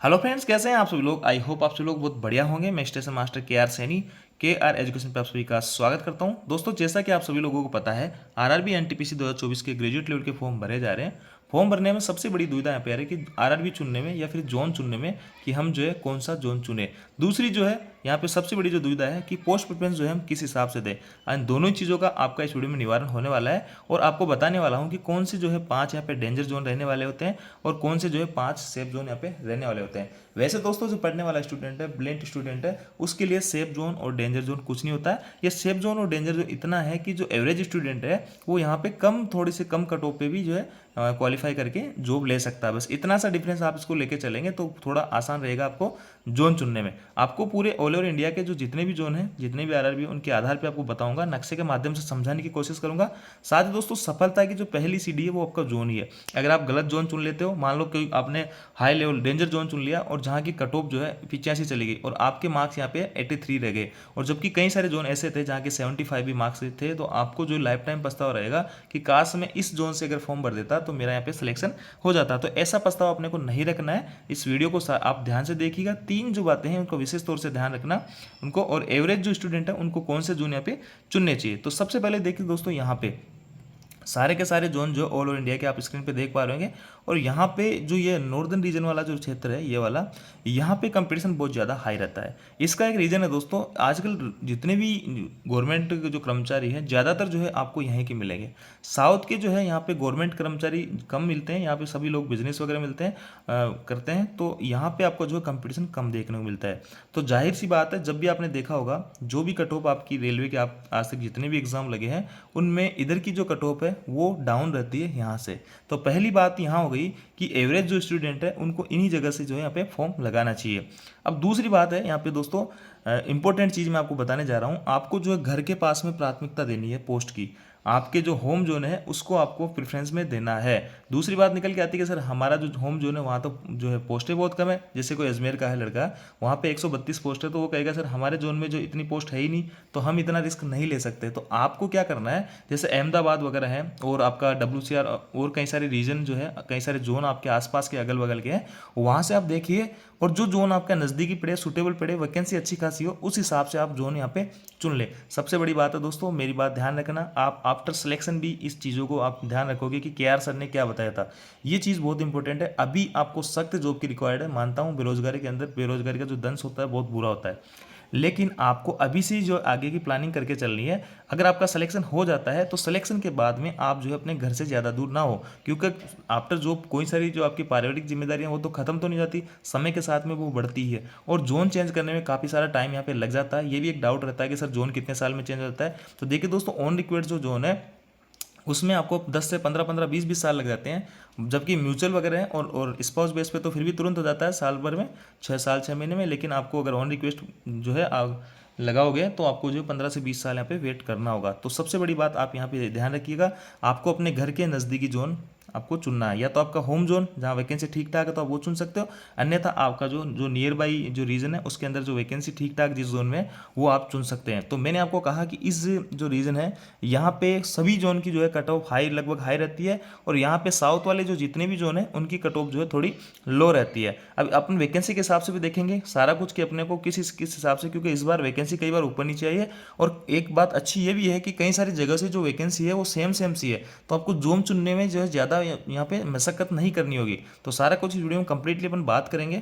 Hello friends, कैसे हैं आप सभी लोग। आई होप आप सभी लोग बहुत बढ़िया होंगे। मैं स्टेशन मास्टर के आर सैनी के आर एजुकेशन पे आप सभी का स्वागत करता हूं। दोस्तों, जैसा कि आप सभी लोगों को पता है, आरआरबी एनटीपीसी 2024 के ग्रेजुएट लेवल के फॉर्म भरे जा रहे हैं। फॉर्म भरने में सबसे बड़ी दुविधा यहाँ पे आ रही है कि आरआरबी चुनने में या फिर जोन चुनने में कि हम जो है कौन सा जोन चुने। दूसरी जो है यहाँ पे सबसे बड़ी जो दुविधा है कि पोस्ट प्रेफरेंस जो है हम किस हिसाब से दें। इन दोनों ही चीज़ों का आपका इस वीडियो में निवारण होने वाला है और आपको बताने वाला हूँ कि कौन से जो है 5 यहाँ पे डेंजर जोन रहने वाले होते हैं और कौन से जो है 5 सेफ जोन यहाँ पे रहने वाले होते हैं। वैसे दोस्तों, जो पढ़ने वाला स्टूडेंट है, ब्लिंट स्टूडेंट है, उसके लिए सेफ जोन और डेंजर जोन कुछ नहीं होता है। ये सेफ जोन और डेंजर जोन इतना है कि जो एवरेज स्टूडेंट है वो यहाँ पे थोड़ी से कम कट ऑफ पे भी जो है क्वालिफाई करके जॉब ले सकता है। बस इतना सा डिफरेंस आप इसको लेके चलेंगे तो थोड़ा आसान रहेगा आपको जोन चुनने में। आपको पूरे ऑल ओवर इंडिया के जो जितने भी जोन हैं, जितने भी आरआरबी, उनके आधार पे आपको बताऊंगा, नक्शे के माध्यम से समझाने की कोशिश करूंगा। साथ ही दोस्तों, सफलता की जो पहली सीढ़ी है वो आपका जोन ही है। अगर आप गलत जोन चुन लेते हो, मान लो कि आपने हाई लेवल डेंजर जोन चुन लिया और जहाँ की कट ऑफ जो है 85 चली गई और आपके मार्क्स यहाँ पे 83 रह गए, और जबकि कई सारे जोन ऐसे थे जहाँ के 75 भी मार्क्स थे, तो आपको जो लाइफ टाइम पछतावा रहेगा कि काश मैं इस जोन से अगर फॉर्म भर देता तो मेरा यहाँ पे सिलेक्शन हो जाता। तो ऐसा पछतावा अपने को नहीं रखना है। इस वीडियो को आप ध्यान से देखिएगा। 3 जो बातें हैं उनको विशेष तौर से ध्यान रखना उनको, और एवरेज जो स्टूडेंट है उनको कौन से जोन यहाँ पे चुनने चाहिए। तो सबसे पहले देखिए दोस्तों, यहाँ पे सारे के सारे जोन जो ऑल ओवर इंडिया के आप स्क्रीन पे देख पा रहे होंगे, और यहाँ पे जो ये नॉर्दर्न रीजन वाला जो क्षेत्र है, ये वाला, यहाँ पे कंपटीशन बहुत ज़्यादा हाई रहता है। इसका एक रीज़न है दोस्तों, आजकल जितने भी गवर्नमेंट के जो कर्मचारी हैं, ज़्यादातर जो है आपको यहीं के मिलेंगे। साउथ के जो है यहाँ पे गवर्नमेंट कर्मचारी कम मिलते हैं, यहाँ पे सभी लोग बिजनेस वगैरह मिलते हैं, करते हैं, तो यहाँ पे आपको जो है कंपटीशन कम देखने को मिलता है। तो जाहिर सी बात है, जब भी आपने देखा होगा जो भी कट ऑफ आपकी रेलवे के आप आज तक जितने भी एग्जाम लगे हैं, उनमें इधर की जो कट ऑफ है वो डाउन रहती है यहाँ से। तो पहली बात यहाँ हो गई कि एवरेज जो स्टूडेंट है उनको इन्हीं जगह से जो है यहाँ पे फॉर्म लगाना चाहिए। अब दूसरी बात है यहाँ पे दोस्तों, इंपॉर्टेंट चीज़ मैं आपको बताने जा रहा हूँ। आपको जो है घर के पास में प्राथमिकता देनी है पोस्ट की। आपके जो होम जोन है उसको आपको प्रेफरेंस में देना है। दूसरी बात निकल के आती है कि सर हमारा जो होम जोन है वहाँ तो जो है पोस्टें बहुत कम है। जैसे कोई अजमेर का है लड़का, वहाँ पे 132 पोस्ट है, तो वो कहेगा सर हमारे जोन में जो इतनी पोस्ट है ही नहीं, तो हम इतना रिस्क नहीं ले सकते। तो आपको क्या करना है, जैसे अहमदाबाद वगैरह है और आपका WCR और कई सारे रीजन जो है, कई सारे जोन आपके आसपास के अगल बगल के हैं, वहाँ से आप देखिए, और जो जोन आपका नज़दीकी पड़े, सुटेबल पड़े, वैकेंसी अच्छी खासी हो, उस हिसाब से आप जोन यहाँ पे चुन ले। सबसे बड़ी बात है दोस्तों, मेरी बात ध्यान रखना, आप आफ्टर सिलेक्शन भी इस चीज़ों को आप ध्यान रखोगे कि KR सर ने क्या बताया था। ये चीज़ बहुत इंपॉर्टेंट है। अभी आपको सख्त जॉब की रिक्वायर्ड है, मानता हूँ बेरोजगारी के अंदर बेरोजगारी का जो दंश होता है बहुत बुरा होता है, लेकिन आपको अभी से जो आगे की प्लानिंग करके चलनी है। अगर आपका सिलेक्शन हो जाता है तो सिलेक्शन के बाद में आप जो है अपने घर से ज़्यादा दूर ना हो, क्योंकि आफ्टर जॉब कोई सारी जो आपकी पारिवारिक जिम्मेदारियां वो तो खत्म तो नहीं जाती, समय के साथ में वो बढ़ती ही है, और जोन चेंज करने में काफ़ी सारा टाइम यहाँ पे लग जाता है। ये भी एक डाउट रहता है कि सर जोन कितने साल में चेंज होता है। तो देखिए दोस्तों, ऑन रिक्वेस्ट जो जोन है उसमें आपको 10 से 15-15 20-20 साल लग जाते हैं, जबकि म्यूचुअल वगैरह है और स्पाउस बेस पे तो फिर भी तुरंत हो जाता है, साल भर में, 6 साल 6 महीने में। लेकिन आपको अगर ऑन रिक्वेस्ट जो है आप लगाओगे तो आपको जो 15 से 20 साल यहाँ पे वेट करना होगा। तो सबसे बड़ी बात आप यहाँ पे ध्यान रखिएगा, आपको अपने घर के नज़दीकी जोन आपको चुनना है। या तो आपका होम जोन जहाँ वैकेंसी ठीक ठाक है तो आप वो चुन सकते हो, अन्यथा आपका जो जो नियर बाई जो रीजन है उसके अंदर जो वैकेंसी ठीक ठाक जिस जोन में वो आप चुन सकते हैं। तो मैंने आपको कहा कि इस जो रीजन है यहाँ पे सभी जोन की जो है कट ऑफ हाई, लगभग हाई रहती है, और यहाँ पे साउथ वाले जो जितने भी जोन है उनकी कट ऑफ जो है थोड़ी लो रहती है। अब अपन वैकेंसी के हिसाब से भी देखेंगे सारा कुछ कि अपने को किस हिसाब से, क्योंकि इस बार वैकेंसी कई बार ऊपर नीचे आई है। और एक बात अच्छी ये भी है कि कई सारी जगह से जो वैकेंसी है वो सेम सेम सी है, तो आपको जोन चुनने में जो है ज़्यादा यहाँ पे मशक्कत नहीं करनी होगी। तो सारा कुछ इस वीडियो में कंप्लीटली अपन बात करेंगे।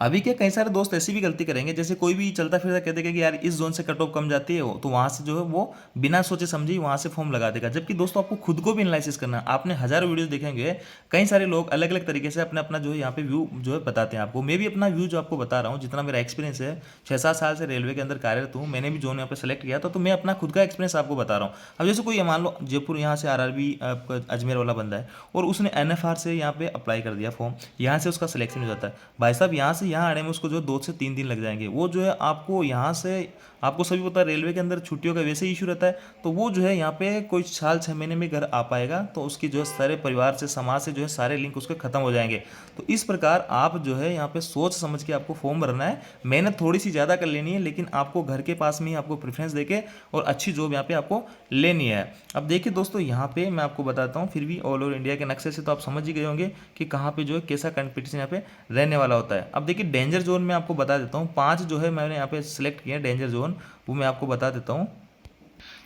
अभी क्या, कई सारे दोस्त ऐसी भी गलती करेंगे, जैसे कोई भी चलता फिरता कह देगा कि यार इस जोन से कट ऑफ कम जाती है, तो वहाँ से जो है वो बिना सोचे समझे ही वहाँ से फॉर्म लगा देगा। जबकि दोस्तों आपको खुद को भी एनालिसिस करना है। आपने हजारों वीडियो देखेंगे, कई सारे लोग अलग अलग तरीके से अपना अपना जो है यहाँ पे व्यू जो है बताते हैं आपको। मैं भी अपना व्यू जो आपको बता रहा हूँ, जितना मेरा एक्सपीरियंस है, 6-7 साल से रेलवे के अंदर कार्यरत हूँ, मैंने भी जोन यहाँ पे सेलेक्ट किया था, तो मैं अपना खुद का एक्सपीरियंस आपको बता रहा हूँ। अब जैसे कोई मान लो जयपुर यहाँ से RRB आपका अजमेर वाला बंदा है और उसने NFR से यहाँ पे अप्लाई कर दिया फॉर्म, यहाँ से उसका सिलेक्शन हो जाता है। भाई साहब यहाँ से से यहाँ आने में उसको जो 2 से 3 दिन लग जाएंगे। वो जो है आपको यहाँ से, आपको सभी पता है रेलवे के अंदर छुट्टियों का वैसे ही इशू रहता है, तो वो जो है यहाँ पे कोई साल 6 महीने में घर आ पाएगा, तो उसकी जो है सारे परिवार से, समाज से जो है सारे लिंक उसके खत्म हो जाएंगे। तो इस प्रकार आप जो है यहाँ पे सोच समझ के आपको फॉर्म भरना है। मेहनत थोड़ी सी ज़्यादा कर लेनी है, लेकिन आपको घर के पास में ही आपको प्रेफरेंस देके और अच्छी जॉब यहाँ पे आपको लेनी है। अब देखिए दोस्तों, यहाँ पे मैं आपको बताता हूँ, फिर भी ऑल ओवर इंडिया के नक्शे से तो आप समझ ही गए होंगे कि कहाँ पे जो है कैसा कंपटीशन यहाँ पे रहने वाला होता है। अब देखिए डेंजर जोन में आपको बता देता हूँ, 5 जो है मैंने यहाँ पे सिलेक्ट किए हैं डेंजर जोन, वो मैं आपको बता देता हूँ।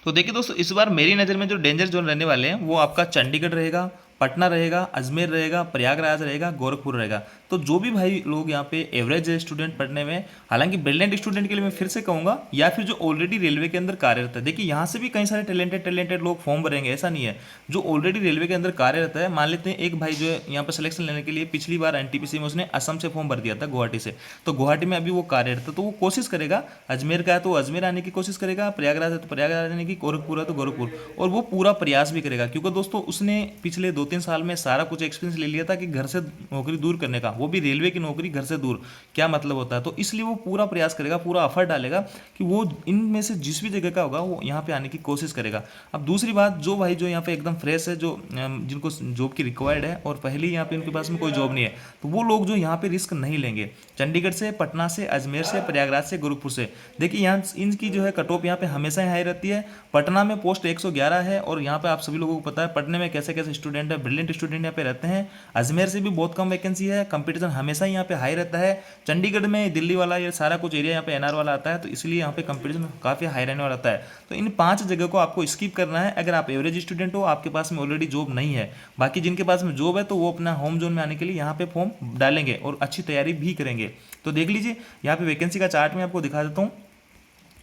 तो देखिए दोस्तों, इस बार मेरी नज़र में जो डेंजर जोन रहने वाले हैं वो आपका चंडीगढ़ रहेगा, पटना रहेगा, अजमेर रहेगा, प्रयागराज रहेगा, गोरखपुर रहेगा। तो जो भी भाई लोग यहाँ पे एवरेज स्टूडेंट पढ़ने में, हालांकि ब्रिलियंट स्टूडेंट के लिए मैं फिर से कहूँगा, या फिर जो ऑलरेडी रेलवे के अंदर कार्यरत है, देखिए यहाँ से भी कई सारे टैलेंटेड लोग फॉर्म भरेंगे, ऐसा नहीं है। जो ऑलरेडी रेलवे के अंदर कार्यरत है, मान लेते हैं एक भाई जो है यहाँ पर सिलेक्शन लेने के लिए पिछली बार एनटीपीसी में उसने असम से फॉर्म भर दिया था, गुवाहाटी से, तो गुवाहाटी में अभी वो कार्यरत है, तो वो कोशिश करेगा, अजमेर का है तो अजमेर आने की कोशिश करेगा, प्रयागराज है तो प्रयागराज आने की, गोरखपुर है तो गोरखपुर, और वो पूरा प्रयास भी करेगा, क्योंकि दोस्तों उसने पिछले 2-3 साल में सारा कुछ एक्सपीरियंस ले लिया था कि घर से नौकरी दूर करने का, वो भी रेलवे की नौकरी घर से दूर, क्या मतलब होता है। तो इसलिए वो पूरा प्रयास करेगा, पूरा एफर्ट डालेगा कि वो इनमें से जिस भी जगह का होगा वो यहाँ पे आने की कोशिश करेगा। अब दूसरी बात, जो भाई जो यहाँ पे एकदम फ्रेश है, जो जिनको जॉब की रिक्वायर्ड है और पहले ही यहाँ पे उनके पास में कोई जॉब नहीं है, तो वो लोग जो यहाँ पे रिस्क नहीं लेंगे। चंडीगढ़ से, पटना से, अजमेर से, प्रयागराज से, गोरखपुर से, देखिए यहाँ इनकी जो है कट ऑफ यहाँ पे हमेशा ही हाई रहती है। पटना में पोस्ट 111 है, और यहाँ पे आप सभी लोगों को पता है पटना में कैसे कैसे स्टूडेंट है, ब्रिलियंट स्टूडेंट यहाँ पे रहते हैं। अजमेर से भी बहुत कम वैकेंसी है, कंपटीशन हमेशा ही यहाँ पे हाई रहता है। चंडीगढ़ में दिल्ली वाला ये सारा कुछ एरिया यहाँ पे एनआर वाला आता है, तो इसलिए यहाँ पे कंपटीशन काफ़ी हाई रहने वाला आता है। तो इन 5 जगह को आपको स्किप करना है अगर आप एवरेज स्टूडेंट हो, आपके पास में ऑलरेडी जॉब नहीं है। बाकी जिनके पास में जॉब है तो वो अपना होम जोन में आने के लिए यहाँ पे फॉर्म डालेंगे और अच्छी तैयारी भी करेंगे। तो देख लीजिए यहाँ पे वैकेंसी का चार्ट मैं आपको दिखा देता हूँ।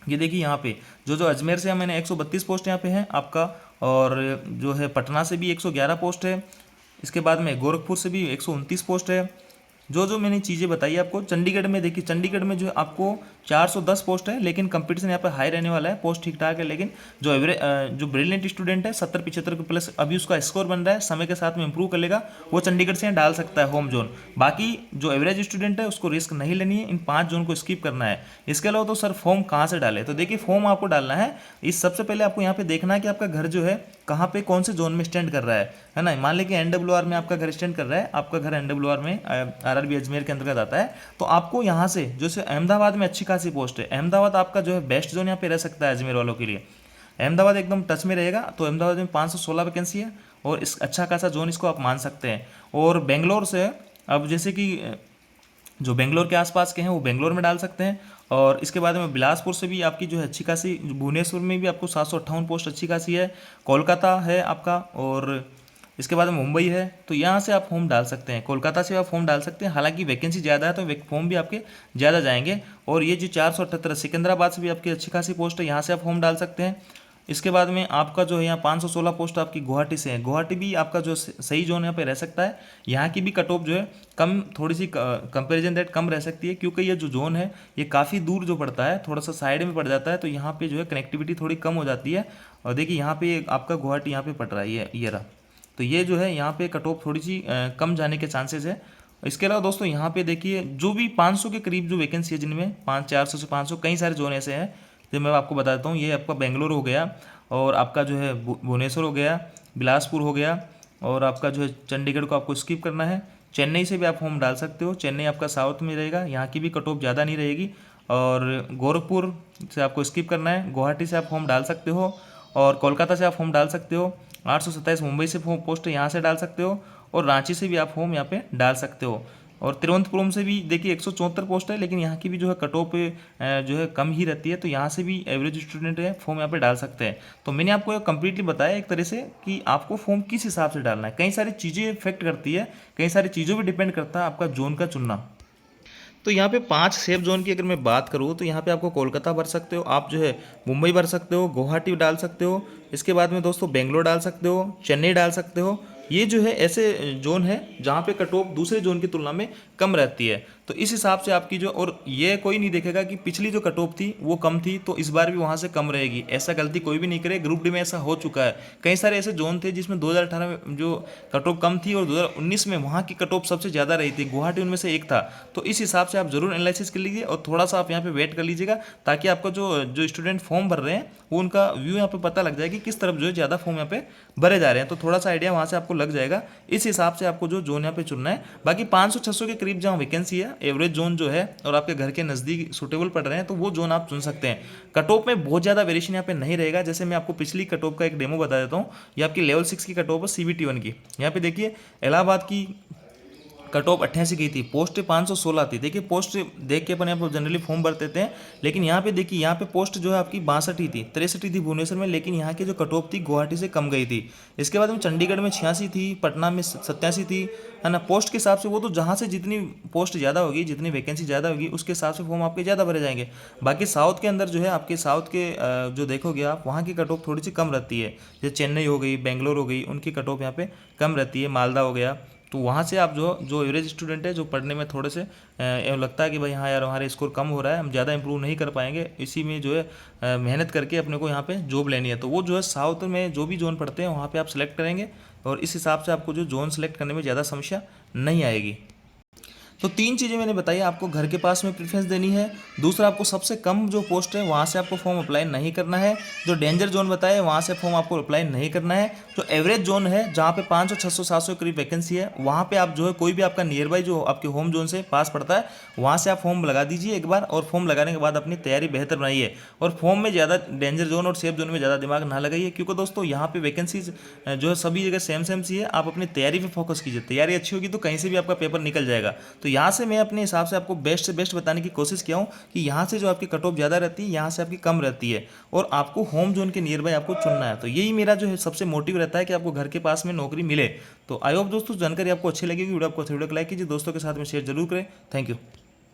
ये देखिए यहाँ पे जो अजमेर से मैंने 132 पोस्ट यहाँ पे है आपका, और जो है पटना से भी 111 पोस्ट है, इसके बाद में गोरखपुर से भी 129 पोस्ट है। जो मैंने चीज़ें बताई आपको, चंडीगढ़ में देखिए, चंडीगढ़ में जो है आपको 410 पोस्ट है, लेकिन कंपटीशन यहाँ पर हाई रहने वाला है, पोस्ट ठीक ठाक है, लेकिन जो जो ब्रिलियंट स्टूडेंट है 70-75 के प्लस अभी उसका स्कोर बन रहा है, समय के साथ में इंप्रूव कर लेगा, वो चंडीगढ़ से डाल सकता है होम जोन। बाकी जो एवरेज स्टूडेंट है उसको रिस्क नहीं लेनी है, इन 5 जोन को स्किप करना है। इसके अलावा तो सर फॉर्म कहाँ से डाले, तो देखिए फॉर्म आपको डालना है, इस सबसे पहले आपको यहाँ पे देखना है कि आपका घर जो है कहाँ पे कौन से जोन में स्टैंड कर रहा है ना। मान लें कि एनडब्ल्यूआर में आपका घर स्टैंड कर रहा है, आपका घर एनडब्ल्यूआर में आरआरबी अजमेर के अंतर्गत आता है, तो आपको यहाँ से जैसे अहमदाबाद में अच्छी खासी पोस्ट है, अहमदाबाद आपका जो है बेस्ट जोन यहाँ पे रह सकता है अजमेर वालों के लिए। अहमदाबाद एकदम टच में रहेगा, तो अहमदाबाद में 516 वैकेंसी है और इस अच्छा खासा जोन इसको आप मान सकते हैं। और बेंगलोर से, अब जैसे कि जो बेंगलोर के आसपास के हैं वो बेंगलोर में डाल सकते हैं, और इसके बाद में बिलासपुर से भी आपकी जो है अच्छी खासी, भुवनेश्वर में भी आपको 758 पोस्ट अच्छी खासी है, कोलकाता है आपका, और इसके बाद में मुंबई है, तो यहाँ से आप फॉर्म डाल सकते हैं, कोलकाता से आप फॉर्म डाल सकते हैं। हालांकि वैकेंसी ज़्यादा है तो फॉर्म भी आपके ज़्यादा जाएंगे। और ये जो 478 सिकंदराबाद से भी आपकी अच्छी खासी पोस्ट है, यहाँ से आप फॉर्म डाल सकते हैं। इसके बाद में आपका जो है यहाँ 516 पोस्ट आपकी गुवाहाटी से है, गुवाहाटी भी आपका जो सही जोन यहाँ पे रह सकता है। यहाँ की भी कट ऑफ जो है कम, थोड़ी सी कंपेरिजन दैट कम रह सकती है, क्योंकि ये जो जोन है ये काफ़ी दूर जो पड़ता है, थोड़ा सा साइड में पड़ जाता है, तो यहाँ पे जो है कनेक्टिविटी थोड़ी कम हो जाती है। और देखिए यहाँ पे आपका गुवाहाटी यहाँ पे पड़ रहा है, ये रहा, तो ये जो है यहाँ पे कट ऑफ थोड़ी सी कम जाने के चांसेस है। इसके अलावा दोस्तों यहाँ पे देखिए जो भी 500 के करीब जो वैकेंसी है, जिनमें 400 से 500 कई सारे जोन ऐसे हैं जो मैं आपको बताता हूँ। ये आपका बेंगलोर हो गया, और आपका जो है भुवनेश्वर हो गया, बिलासपुर हो गया, और आपका जो है चंडीगढ़ को आपको स्किप करना है। चेन्नई से भी आप फॉर्म डाल सकते हो, चेन्नई आपका साउथ में रहेगा, यहाँ की भी कट ऑफ ज़्यादा नहीं रहेगी। और गोरखपुर से आपको स्किप करना है, गुवाहाटी से आप फॉर्म डाल सकते हो, और कोलकाता से आप फॉर्म डाल सकते हो। 827 मुंबई से पोस्ट यहाँ से डाल सकते हो, और रांची से भी आप फॉर्म यहाँ पे डाल सकते हो। और तिरुवनंतपुरम से भी देखिए 174 पोस्ट है, लेकिन यहाँ की भी जो है कट ऑफ जो है कम ही रहती है, तो यहाँ से भी एवरेज स्टूडेंट है फॉर्म यहाँ पे डाल सकते हैं। तो मैंने आपको कंप्लीटली बताया एक तरह से कि आपको फॉर्म किस हिसाब से डालना है। कई सारी चीज़ें इफेक्ट करती है, कई सारी चीज़ों पर डिपेंड करता है आपका जोन का चुनना। तो यहाँ पे 5 सेफ जोन की अगर मैं बात करूँ तो यहाँ पे आपको कोलकाता भर सकते हो, आप जो है मुंबई भर सकते हो, गुवाहाटी डाल सकते हो, इसके बाद में दोस्तों बेंगलोर डाल सकते हो, चेन्नई डाल सकते हो, ये जो है ऐसे जोन है जहाँ पे कट ऑफ दूसरे जोन की तुलना में कम रहती है। तो इस हिसाब से आपकी जो, और ये कोई नहीं देखेगा कि पिछली जो कट ऑफ थी वो कम थी तो इस बार भी वहाँ से कम रहेगी, ऐसा गलती कोई भी नहीं करे। ग्रुप डी में ऐसा हो चुका है, कई सारे ऐसे जोन थे जिसमें 2018 में जो कट ऑफ कम थी और 2019 में वहाँ की कट ऑफ सबसे ज़्यादा रही थी, गुवाहाटी उनमें से एक था। तो इस हिसाब से आप जरूर एनालिसिस कर लीजिए और थोड़ा सा आप यहाँ पे वेट कर लीजिएगा, ताकि आपका जो जो स्टूडेंट फॉर्म भर रहे हैं वो उनका व्यू यहाँ पे पता लग जाए कि किस तरफ जो है ज़्यादा फॉर्म यहाँ पे भरे जा रहे हैं, तो थोड़ा सा आइडिया वहाँ से आपको लग जाएगा। इस हिसाब से आपको जो जोन यहाँ पे चुनना है। बाकी 500-600 के करीब जहाँ वैकेंसी है, एवरेज जोन जो है और आपके घर के नज़दीक सूटेबल पड़ रहे हैं, तो वो जोन आप चुन सकते हैं। कट ऑफ में बहुत ज़्यादा वेरिएशन यहाँ पे नहीं रहेगा। जैसे मैं आपको पिछली कट ऑफ का एक डेमो बता देता हूँ। ये आपकी लेवल 6 की कट ऑफ है CBT 1 की। यहाँ पे देखिए इलाहाबाद की कट ऑफ 88 गई थी, पोस्ट 516 थी। देखिए पोस्ट देख के अपन यहाँ पर जनरली फॉर्म भर देते हैं, लेकिन यहाँ पे देखिए यहाँ पे पोस्ट जो है आपकी 62 ही थी, 63 थी भुवनेश्वर में, लेकिन यहाँ की जो कट ऑफ थी गुवाहाटी से कम गई थी। इसके बाद में चंडीगढ़ में 86 थी, पटना में 87 थी, है ना। पोस्ट के हिसाब से वो तो जहाँ से जितनी पोस्ट ज़्यादा होगी, जितनी वैकेंसी ज़्यादा होगी, उसके हिसाब से फॉर्म आपके ज़्यादा भरे जाएंगे। बाकी साउथ के अंदर जो है आपके साउथ के जो देखोगे आप, वहाँ की कट ऑफ थोड़ी सी कम रहती है। जैसे चेन्नई हो गई, बेंगलोर हो गई, उनकी कट ऑफ यहाँ पे कम रहती है, मालदा हो गया। तो वहाँ से आप जो जो एवरेज स्टूडेंट है, जो पढ़ने में थोड़े से लगता है कि भाई हाँ यार हमारे स्कोर कम हो रहा है, हम ज़्यादा इंप्रूव नहीं कर पाएंगे, इसी में जो है मेहनत करके अपने को यहाँ पे जॉब लेनी है, तो वो जो है साउथ में जो भी जोन पढ़ते हैं वहाँ पे आप सेलेक्ट करेंगे और इस हिसाब से आपको जो जोन सेलेक्ट करने में ज़्यादा समस्या नहीं आएगी। तो 3 चीज़ें मैंने बताई। आपको घर के पास में प्रेफरेंस देनी है, दूसरा आपको सबसे कम जो पोस्ट है वहाँ से आपको फॉर्म अप्लाई नहीं करना है, जो डेंजर जोन बताए वहाँ से फॉर्म आपको अप्लाई नहीं करना है, जो एवरेज जोन है जहाँ पे 500 600 700 के करीब वैकेंसी है, वहाँ पे आप जो है कोई भी आपका नियर बाई जो आपके होम जोन से पास पड़ता है वहाँ से आप फॉर्म लगा दीजिए एक बार, और फॉर्म लगाने के बाद अपनी तैयारी बेहतर बनाइए। और फॉर्म में ज़्यादा डेंजर जोन और सेफ जोन में ज़्यादा दिमाग ना लगाइए, क्योंकि दोस्तों यहाँ पे वैकेंसीज जो है सभी जगह सेम सेम सी है। आप अपनी तैयारी पे फोकस कीजिए, तैयारी अच्छी होगी तो कहीं से भी आपका पेपर निकल जाएगा। तो यहाँ से मैं अपने हिसाब से आपको बेस्ट से बेस्ट बताने की कोशिश किया हूँ कि यहाँ से जो आपकी कट ऑफ ज़्यादा रहती है, यहाँ से आपकी कम रहती है, और आपको होम जोन के नियर बाय आपको चुनना है। तो यही मेरा जो है सबसे मोटिव रहता है कि आपको घर के पास में नौकरी मिले। तो आई होप दोस्तों जानकारी आपको अच्छी लगेगी। वीडियो आपको अच्छी, वीडियो को लाइक कीजिए, दोस्तों के साथ में शेयर जरूर करें। Thank you.